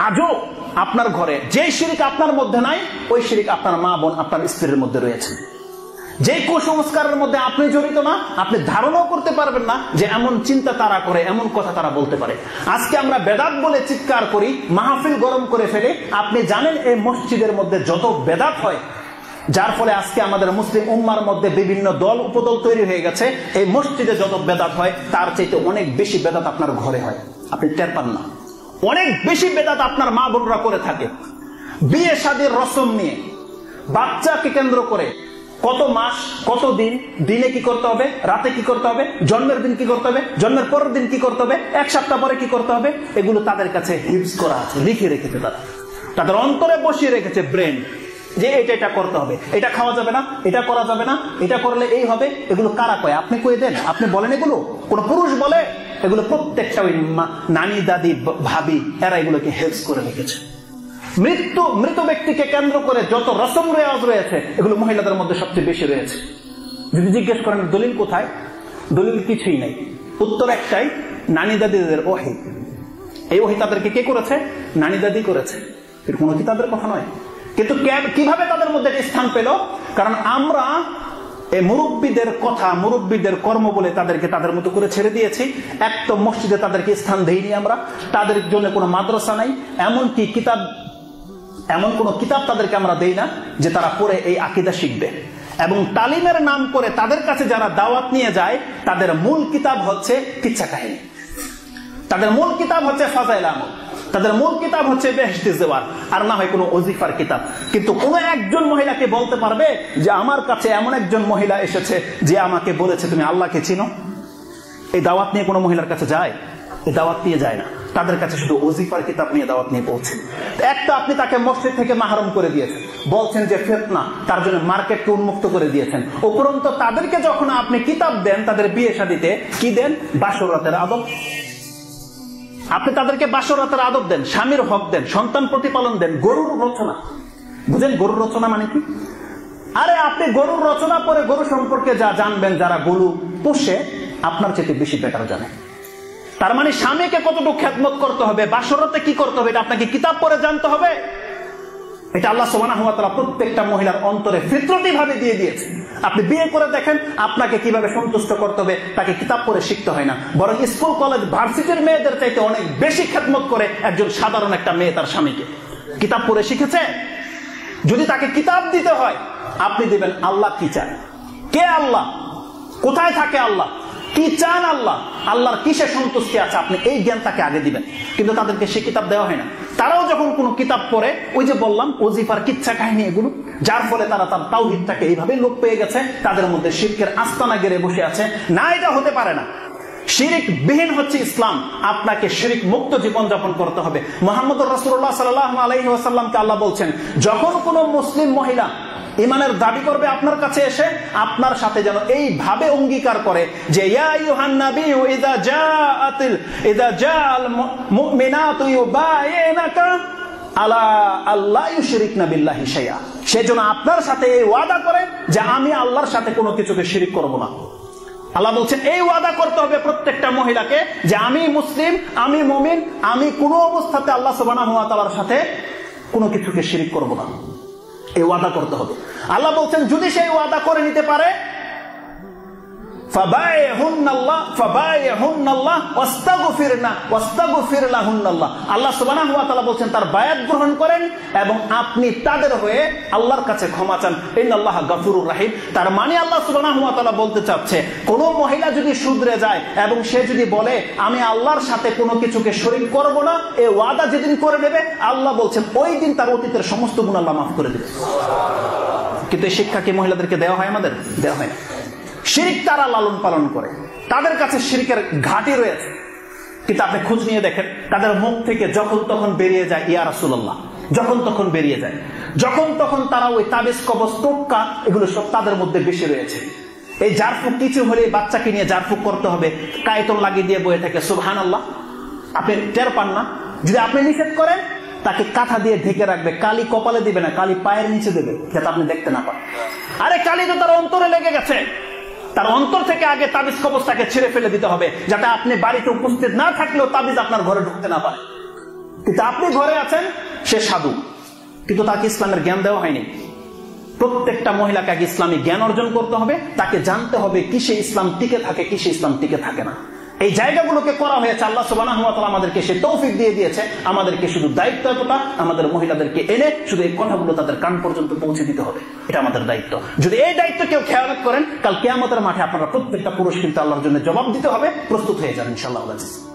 আজও আপনার ঘরে যে শিরক আপনার মধ্যে নাই, ওই শিরক আপনার মা বোন, আপনার স্ত্রীর মধ্যে রয়েছে। যে কুসংস্কারের মধ্যে আপনি জড়িত না, আপনি ধারণাও করতে পারবেন না যে এমন চিন্তা তারা করে, এমন কথা তারা বলতে পারে। আজকে আমরা বেদাত বলে চিৎকার করি, মাহফিল গরম করে ফেলে। আপনি জানেন এই মসজিদের মধ্যে যত বেদাত হয়, যার ফলে আজকে আমাদের মুসলিম উম্মার মধ্যে বিভিন্ন দল উপদল তৈরি হয়ে গেছে। এই মসজিদে যত বেদাত হয় তার চাইতে অনেক বেশি বেদাত আপনার ঘরে হয়, আপনি টের পান না। অনেক বেশি বেদাত আপনার মা বোনরা করে থাকে। বিয়ে শাদীর রসম নিয়ে, বাচ্চাকে কেন্দ্র করে কত মাস, কত দিন, দিনে কি করতে হবে, রাতে কি করতে হবে, জন্মের দিন কি করতে হবে, জন্মের পরের দিন কি করতে হবে, এক সপ্তাহ পরে কি করতে হবে, এগুলো তাদের কাছে হিপস করা আছে, লিখে রেখেছে। তারা তাদের অন্তরে বসিয়ে রেখেছে ব্রেন, যে এটা করতে হবে, এটা খাওয়া যাবে না, এটা করা যাবে না, এটা করলে এই হবে। এগুলো কারা কয়? আপনি কয়ে দেন? আপনি বলেন এগুলো? কোন পুরুষ বলে? এগুলো প্রত্যেকটা ওই নানি, দাদি, ভাবি, এরা এগুলোকে হেল্প করে রেখেছে। মৃত ব্যক্তিকে কেন্দ্র করে যত রসম রেওয়াজ রয়েছে, এগুলো মহিলাদের মধ্যে সবচেয়ে বেশি রয়েছে। যদি জিজ্ঞেস করেন দলিল কোথায়, দলিল কিছুই নাই। উত্তর একটাই, নানি দাদিদের ওহী। এই ওহী তাদেরকে কে করেছে? নানি দাদি করেছে, এর কোনো কি তাদের কথা নয়। কিন্তু কিভাবে তাদের মধ্যে স্থান পেল? কারণ আমরা এই মুরব্বীদের কথা, মুরব্বীদের কর্ম বলে তাদেরকে তাদের মতো করে ছেড়ে দিয়েছি। এক তো মসজিদে তাদেরকে স্থান দেইনি আমরা, তাদের জন্য কোনো মাদ্রাসা নাই, এমনকি এমন কোন কিতাব তাদেরকে আমরা দেই না যে তারা পড়ে এই আকীদা শিখবে। এবং তালিমের নাম করে তাদের কাছে যারা দাওয়াত নিয়ে যায়, তাদের মূল কিতাব হচ্ছে কিচ্ছা কাহিনী, তাদের মূল কিতাব হচ্ছে ফাজাইল আমল, তাদের মূল কিতাব হচ্ছে বেহেশতি জেওয়ার, আর না হয় কোনো ওজিফার কিতাব। কিন্তু কোন একজন মহিলাকে বলতে পারবে যে আমার কাছে এমন একজন মহিলা এসেছে যে আমাকে বলেছে তুমি আল্লাহকে চিনো? এই দাওয়াত নিয়ে কোনো মহিলার কাছে যায়? এই দাওয়াত নিয়ে যায় না। তাদের কাছে শুধু ওজিফার কিতাব নিয়ে দাওয়াত নিয়ে পৌঁছে। একটা আপনি তাকে মসজিদ থেকে মাহরুম করে দিয়েছেন, বলছেন যে ফিতনা, তার জন্য মার্কেটকে উন্মুক্ত করে দিয়েছেন। উপরন্ত তাদেরকে যখন আপনি কিতাব দেন, তাদের বিয়ে শাদীতে কি দেন? বাসরাতের আদব। আপনি তাদেরকে বাসরাতের আদব দেন, স্বামীর হক দেন, সন্তান প্রতিপালন দেন, গরুর রচনা। বুঝেন গরুর রচনা মানে কি? আরে আপনি গরুর রচনা পরে গরু সম্পর্কে যা জানবেন, যারা গরু পোষে আপনার চেয়ে বেশি বেটার জানে। তার মানে স্বামীকে কতটুকু খেদমত করতে হবে, বাসরাতে কি করতে হবে, এটা আপনাকে কিতাব পড়ে জানতে হবে। এটা আল্লাহ সুবহানাহু ওয়া তাআলা প্রত্যেকটা মহিলার অন্তরে ফিতরতি ভাবে দিয়ে দিয়েছে। আপনি বিয়ে করে দেখেন আপনাকে কিভাবে সন্তুষ্ট করতে হবে, তাকে কিতাব পড়ে শিখতে হয় না। বরং স্কুল, কলেজ, ভার্সিটির মেয়েদের চাইতে অনেক বেশি খেদমত করে একজন সাধারণ একটা মেয়ে তার স্বামীকে। কিতাব পড়ে শিখেছে। যদি তাকে কিতাব দিতে হয়, আপনি দিবেন আল্লাহ কি চান, কে আল্লাহ, কোথায় থাকে আল্লাহ, কি চান আল্লাহ, আল্লাহর কিসে সন্তুষ্টি আছে, আপনি এই জ্ঞান তাকে আগে দিবেন। কিন্তু তাদেরকে সে কিতাব দেওয়া হয় না। তারাও যখন কোনো কিতাব পড়ে, ওই যে বললাম ওজিফার কিচ্ছা কাহিনী, এগুলো, যার ফলে তারা তার তাওহীদটাকে এইভাবে লোপ পেয়ে গেছে, তাদের মধ্যে শিরকের আস্তানা গেড়ে বসে আছে। না, এটা হতে পারে না। শিরিক বিহীন হচ্ছে ইসলাম। আপনাকে শিরিক মুক্ত জীবন যাপন করতে হবে। মুহাম্মদুর রাসূলুল্লাহ সাল্লাল্লাহু আলাইহি ওয়াসাল্লামকে আল্লাহ বলছেন, যখন কোন মুসলিম মহিলা ইমানের দাবি করবে আপনার কাছে এসে, আপনার সাথে যেন এইভাবে অঙ্গীকার করে যে ইয়া আইয়ুহান নাবিয়্যু ইযা জাআল মুমিনাতু ইউবাইনাকা আলা আল্লা ইউশরিকনা বিল্লাহি শাইআ। সেজন্য আপনার সাথে এই ওয়াদা করে যে আমি আল্লাহর সাথে কোনো কিছুকে শিরিক করব না। আল্লাহ বলছেন এই ওয়াদা করতে হবে প্রত্যেকটা মহিলাকে যে আমি মুসলিম, আমি মুমিন, আমি কোনো অবস্থাতে আল্লাহ সুবহানাহু ওয়া তাআলার সাথে কোনো কিছুকে শিরিক করব না। এই ওয়াদা করতে হবে। আল্লাহ বলছেন যদি সেই ওয়াদা করে নিতে পারে, আল্লাহ সুবহানাহু ওয়া তাআলা বলছেন তার বায়াত গ্রহণ করেন এবং আপনি তাদের হয়ে আল্লাহর কাছে ক্ষমা চান। ইন্নাল্লাহা গফুরুর রহিম। তার মানে আল্লাহ সুবহানাহু ওয়া তাআলা বলতে চাচ্ছে, কোন মহিলা যদি শুধরে যায় এবং সে যদি বলে আমি আল্লাহর সাথে কোনো কিছুকে শরীক করব না, এই ওয়াদা যেদিন করে নেবে, আল্লাহ বলছেন ওই দিন তার অতীতের সমস্ত গুনাহ আল্লাহ মাফ করে দেবে। কিন্তু এই শিক্ষা কি মহিলাদেরকে দেওয়া হয়? আমাদের দেওয়া হয় না। শিরিক তারা লালন পালন করে, তাদের কাছে শিরিকের ঘাঁটি রয়েছে। কিন্তু আপনি খোঁজ নিয়ে দেখেন, তাদের মুখ থেকে যখন তখন বেরিয়ে যায় ইয়া রাসূলুল্লাহ, যখন তখন বেরিয়ে যায়। যখন তখন তারা ওই তাবিজ, কবজ, টোটকা, এগুলো সব তাদের মধ্যে বেশি রয়েছে। এই জারফুক কিছু হলে বাচ্চাকে নিয়ে জারফুক করতে হবে, কায়েতন লাগিয়ে দিয়ে বয়ে থাকে সুবহানাল্লাহ। আপনি টের পান না? যদি আপনি নিষেধ করেন, তাকে কাঁথা দিয়ে ঢেকে রাখবে, কালি কপালে দিবে না, কালি পায়ের নিচে দেবে, যাতে আপনি দেখতে না পান। আরে কালি তো তার অন্তরে লেগে গেছে, তার অন্তর থেকে আগে তাবিজ কবজটাকে ছিঁড়ে ফেলে দিতে হবে, যাতে আপনি বাড়িতে উপস্থিত না থাকলেও তাবিজ আপনার ঘরে ঢুকতে না পারে। কিন্তু আপনি ঘরে আছেন, সে সাধু, কিন্তু তাকে ইসলামের জ্ঞান দেওয়া হয়নি। প্রত্যেকটা মহিলাকে আগে ইসলামী জ্ঞান অর্জন করতে হবে, তাকে জানতে হবে কিসে ইসলাম টিকে থাকে, কিসে ইসলাম টিকে থাকে না। এই জায়গাগুলোকে করা হয়েছে, আল্লাহ সুবহানাহু ওয়া তাআলা আমাদেরকে সে তৌফিক দিয়ে দিয়েছে। আমাদেরকে শুধু দায়িত্বটা আমাদের মহিলাদেরকে এনে শুধু এই কথাগুলো তাদের কান পর্যন্ত পৌঁছে দিতে হবে, এটা আমাদের দায়িত্ব। যদি এই দায়িত্ব কেউ খেয়ালত করেন, কাল কিয়ামতের মাঠে আপনারা প্রত্যেকটা পুরুষ কিন্তু আল্লাহর জন্য জবাব দিতে হবে। প্রস্তুত হয়ে যান ইনশাআল্লাহ।